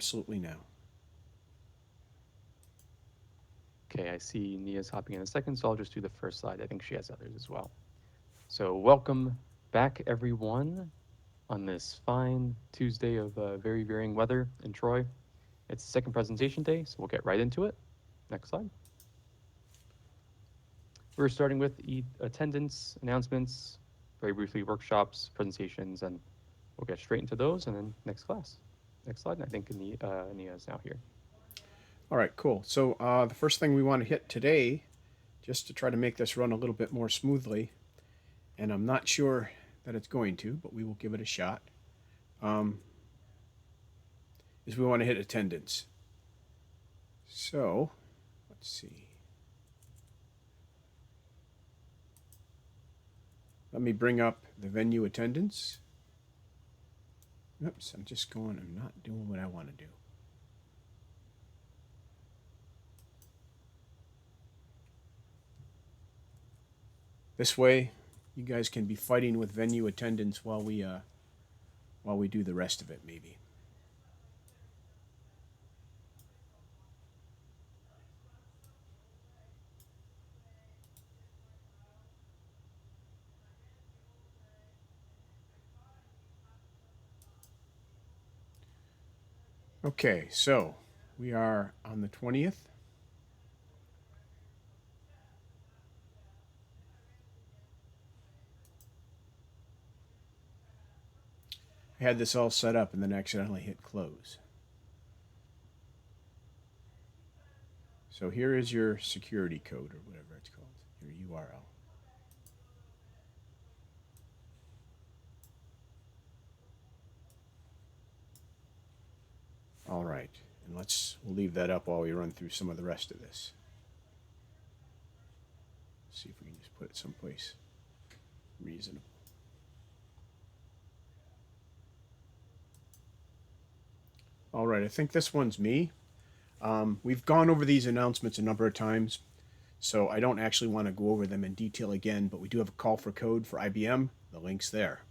Absolutely now. Okay, I see Nia's hopping in a second, so I'll just do the first slide. I think she has others as well. So, welcome back, everyone, on this fine Tuesday of very varying weather in Troy. It's the second presentation day, so we'll get right into it. Next slide. We're starting with attendance announcements, very briefly workshops, presentations, and we'll get straight into those. And then next class. Next slide. And I think Nia is now here. All right, cool. So the first thing we want to hit today, just to try to make this run a little bit more smoothly, and I'm not sure that it's going to, but we will give it a shot, um, is we want to hit attendance. So let's see. Let me bring up the venue attendance. Oops, I'm not doing what I want to do. This way, you guys can be fighting with venue attendance while we do the rest of it, maybe. Okay, so we are on the 20th. I had this all set up and then accidentally hit close. So here is your security code or whatever it's called, your URL. All right, and we'll leave that up while we run through some of the rest of this. See if we can just put it someplace reasonable. All right, I think this one's me. We've gone over these announcements a number of times, so I don't actually want to go over them in detail again, but we do have a call for code for IBM. The link's there.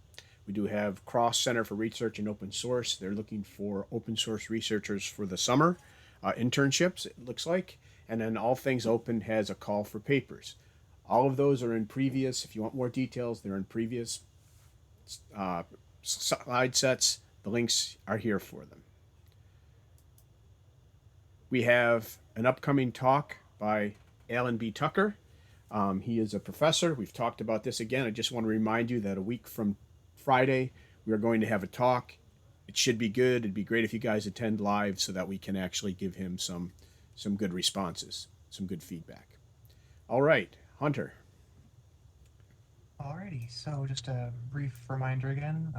We do have Cross Center for Research and Open Source. They're looking for open source researchers for the summer internships, it looks like. And then All Things Open has a call for papers. All of those are in previous. If you want more details, they're in previous slide sets. The links are here for them. We have an upcoming talk by Alan B. Tucker. He is a professor. We've talked about this again. I just want to remind you that a week from Friday, we are going to have a talk. It should be good. It'd be great if you guys attend live so that we can actually give him some good responses, some good feedback. All right, Hunter. Alrighty, so just a brief reminder again.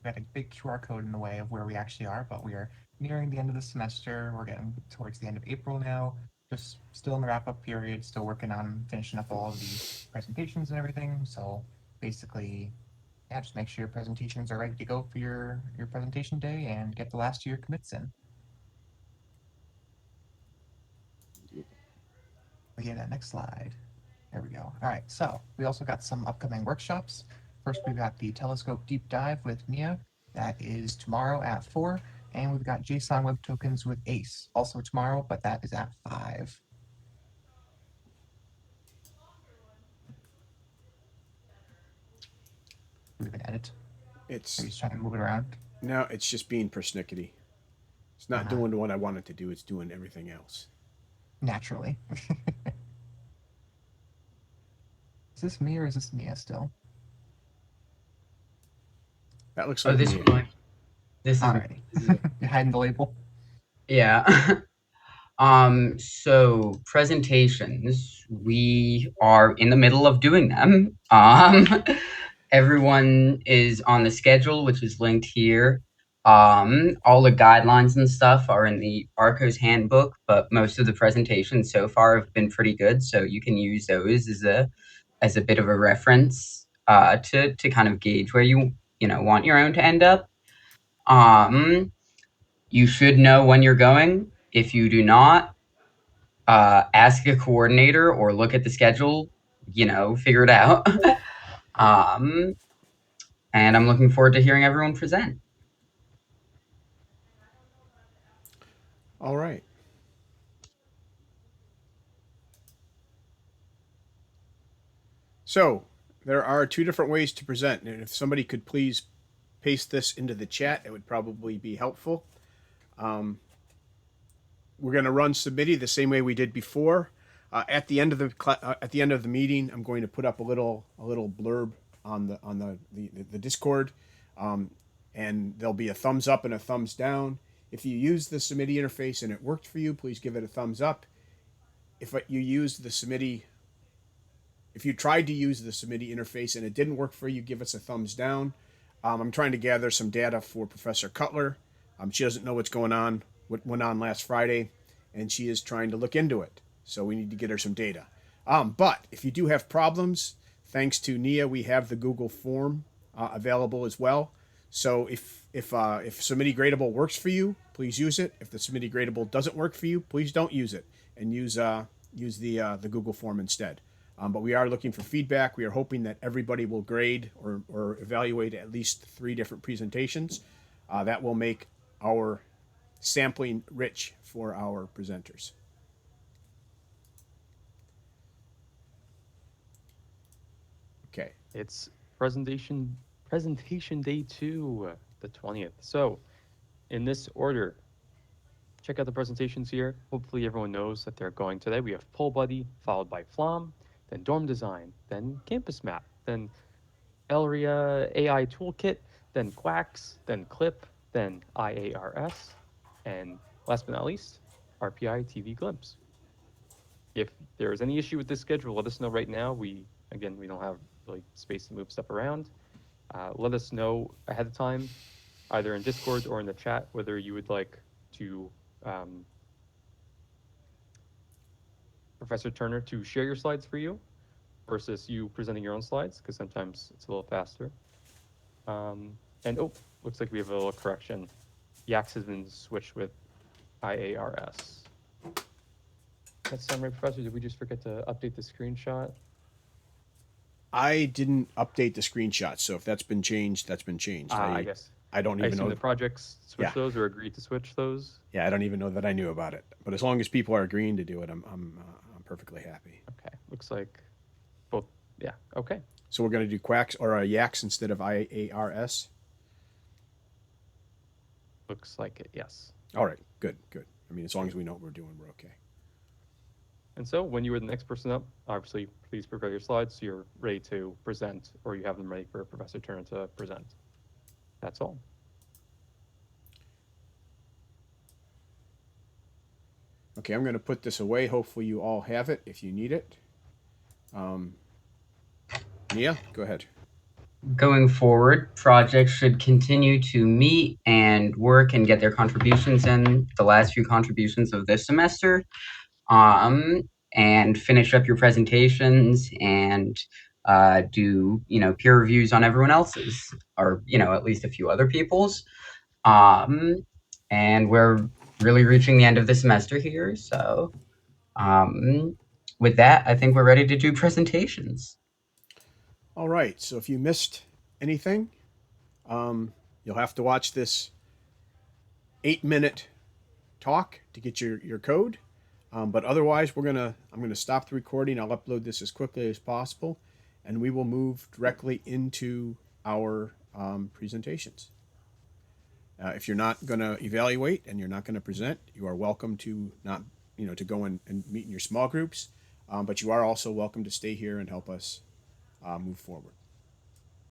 We had a big QR code in the way of where we actually are, but we are nearing the end of the semester. We're getting towards the end of April now. Just still in the wrap up period, still working on finishing up all of the presentations and everything. So basically, yeah, just make sure your presentations are ready to go for your presentation day and get the last of your commits in. Okay, that next slide. There we go. All right, so we also got some upcoming workshops. First, we've got the Telescope Deep Dive with Nia. That is tomorrow at 4. And we've got JSON Web Tokens with Ace, also tomorrow, but that is at 5. Do we have an edit? Are It's you just trying to move it around? now it's just being persnickety. It's not Uh-huh. doing what I want it to do. It's doing everything else. Naturally. Is this me or is this Nia still? That looks Oh, like this me. one. This is Alrighty. this is You're hiding the label? yeah. So presentations, we are in the middle of doing them. Everyone is on the schedule, which is linked here. All the guidelines and stuff are in the RCOS handbook, but most of the presentations so far have been pretty good, so you can use those as a bit of a reference to kind of gauge where you know want your own to end up. Um, you should know when you're going. If you do not, ask a coordinator or look at the schedule. You know, figure it out. um, and I'm looking forward to hearing everyone present. All right. So there are two different ways to present, and if somebody could please paste this into the chat, it would probably be helpful. We're going to run submittee the same way we did before. At the end of the meeting, I'm going to put up a little blurb on the Discord, and there'll be a thumbs up and a thumbs down. If you use the submittee interface and it worked for you, please give it a thumbs up. If you tried to use the submittee interface and it didn't work for you, give us a thumbs down. I'm trying to gather some data for Professor Cutler. She doesn't know what's going on, what went on last Friday, and she is trying to look into it. So we need to get her some data. But if you do have problems, thanks to Nia, we have the Google form available as well. So if submittee gradable works for you, please use it. If the submittee gradable doesn't work for you, please don't use it and use the Google form instead. But we are looking for feedback. We are hoping that everybody will grade or evaluate at least 3 different presentations. That will make our sampling rich for our presenters. Okay. It's presentation day 2, the 20th. So in this order, check out the presentations here. Hopefully everyone knows that they're going today. We have Poll Buddy, followed by FLOM, then Dorm Design, then Campus Map, then Elria AI Toolkit, then Quacks, then Clip, then IARS, and last but not least, RPI TV Glimpse. If there is any issue with this schedule, let us know right now. We don't have really space to move stuff around. Let us know ahead of time, either in Discord or in the chat, whether you would like to Professor Turner to share your slides for you versus you presenting your own slides, because sometimes it's a little faster. And looks like we have a little correction. Yax has been switched with IARS. That sound right, Professor? Did we just forget to update the screenshot? I didn't update the screenshot, so if that's been changed, that's been changed. I guess. I don't even know. The projects switch those or agreed to switch those. Yeah, I don't even know that I knew about it. But as long as people are agreeing to do it, I'm perfectly happy. Okay, looks like both. Yeah. Okay. So we're going to do Quacks or Yaks instead of IARS. Looks like it. Yes. All right. Good. I mean, as long as we know what we're doing, we're okay. And so when you are the next person up, obviously, please prepare your slides so you're ready to present, or you have them ready for Professor Turner to present. That's all. Okay, I'm going to put this away. Hopefully you all have it if you need it. Nia, go ahead. Going forward, projects should continue to meet and work and get their contributions in, the last few contributions of this semester, and finish up your presentations and do peer reviews on everyone else's, or at least a few other people's. And we're really reaching the end of the semester here, so with that, I think we're ready to do presentations. All right, so if you missed anything, you'll have to watch this 8-minute talk to get your code. But otherwise, I'm gonna stop the recording. I'll upload this as quickly as possible, and we will move directly into our presentations. If you're not going to evaluate and you're not going to present, you are welcome to to go and meet in your small groups. But you are also welcome to stay here and help us move forward.